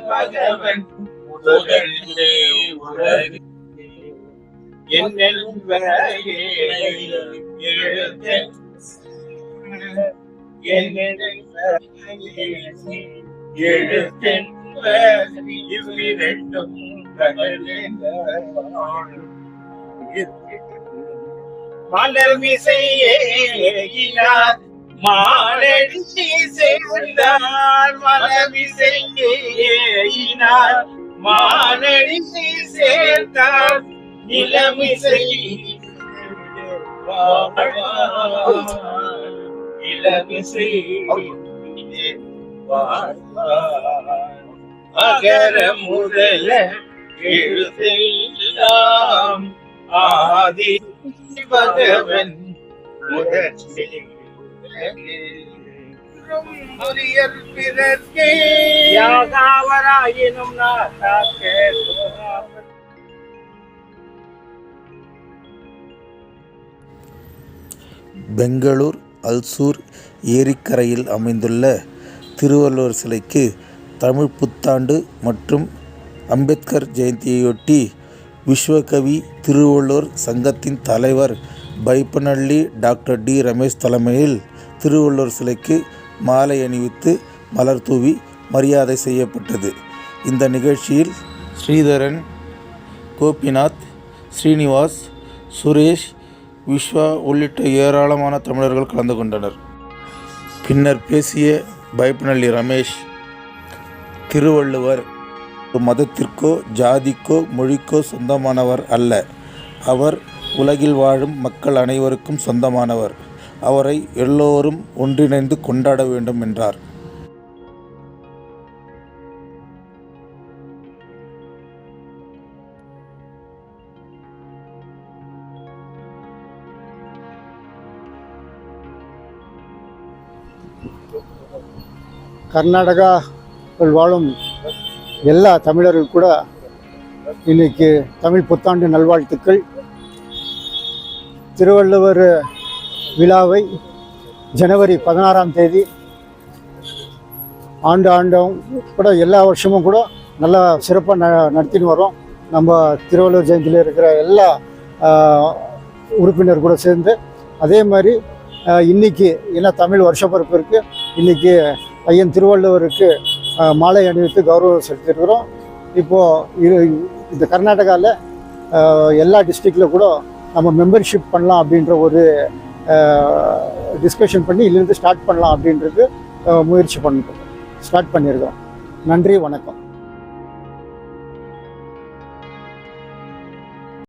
பகவன் முதலிலே உலகு இவ்விரண்டும் மலர்மிசையினார் மாலடி சேர்ந்தார் மலர்மிசையினார் மாலடி சேர்ந்தார் நிலமிசை இளமிசை அகர முதல எழுதெல்லாம் ஆதி பகவன் யாகாவராயினும் பெங்களூர் அல்சூர் ஏரிக்கரையில் அமைந்துள்ள திருவள்ளுவர் சிலைக்கு தமிழ் புத்தாண்டு மற்றும் அம்பேத்கர் ஜெயந்தியையொட்டி விஸ்வகவி திருவள்ளுவர் சங்கத்தின் தலைவர் பைப்பநள்ளி டாக்டர் டி ரமேஷ் தலைமையில் திருவள்ளுவர் சிலைக்கு மாலை அணிவித்து மலர் தூவி மரியாதை செய்யப்பட்டது. இந்த நிகழ்ச்சியில் ஸ்ரீதரன், கோபிநாத், ஸ்ரீனிவாஸ், சுரேஷ், விஸ்வா உள்ளிட்ட ஏராளமான தமிழர்கள் கலந்து கொண்டனர். பின்னர் பேசிய பைப்பநள்ளி ரமேஷ், திருவள்ளுவர் மதத்திற்கோ ஜாதிக்கோ மொழிக்கோ சொந்தமானவர் அல்ல. அவர் உலகில் வாழும் மக்கள் அனைவருக்கும் சொந்தமானவர். அவரை எல்லோரும் ஒன்றிணைந்து கொண்டாட வேண்டும் என்றார். கர்நாடகாவில் வாழும் எல்லா தமிழர்கள் கூட இன்னைக்கு தமிழ் புத்தாண்டு நல்வாழ்த்துக்கள். திருவள்ளுவர் விழாவை ஜனவரி 16ஆம் தேதி ஆண்டும் கூட எல்லா வருஷமும் கூட நல்லா சிறப்பாக நடத்தின்னு வரோம். நம்ம திருவள்ளுவர் ஜெயந்தியில் இருக்கிற எல்லா உறுப்பினர் கூட சேர்ந்து அதே மாதிரி இன்றைக்கி ஏன்னா தமிழ் வருஷப்பிறப்பு இருக்குது. இன்றைக்கி ஐயன் திருவள்ளுவருக்கு மாலை அணிவித்து கௌரவம் செலுத்தியிருக்கிறோம். இப்போது இந்த கர்நாடகாவில் எல்லா டிஸ்ட்ரிக்டில் கூட நம்ம மெம்பர்ஷிப் பண்ணலாம் அப்படின்ற ஒரு டிஸ்கஷன் பண்ணி இதிலிருந்து ஸ்டார்ட் பண்ணலாம் அப்படின்றது முயற்சி ஸ்டார்ட் பண்ணியிருக்கோம். நன்றி, வணக்கம்.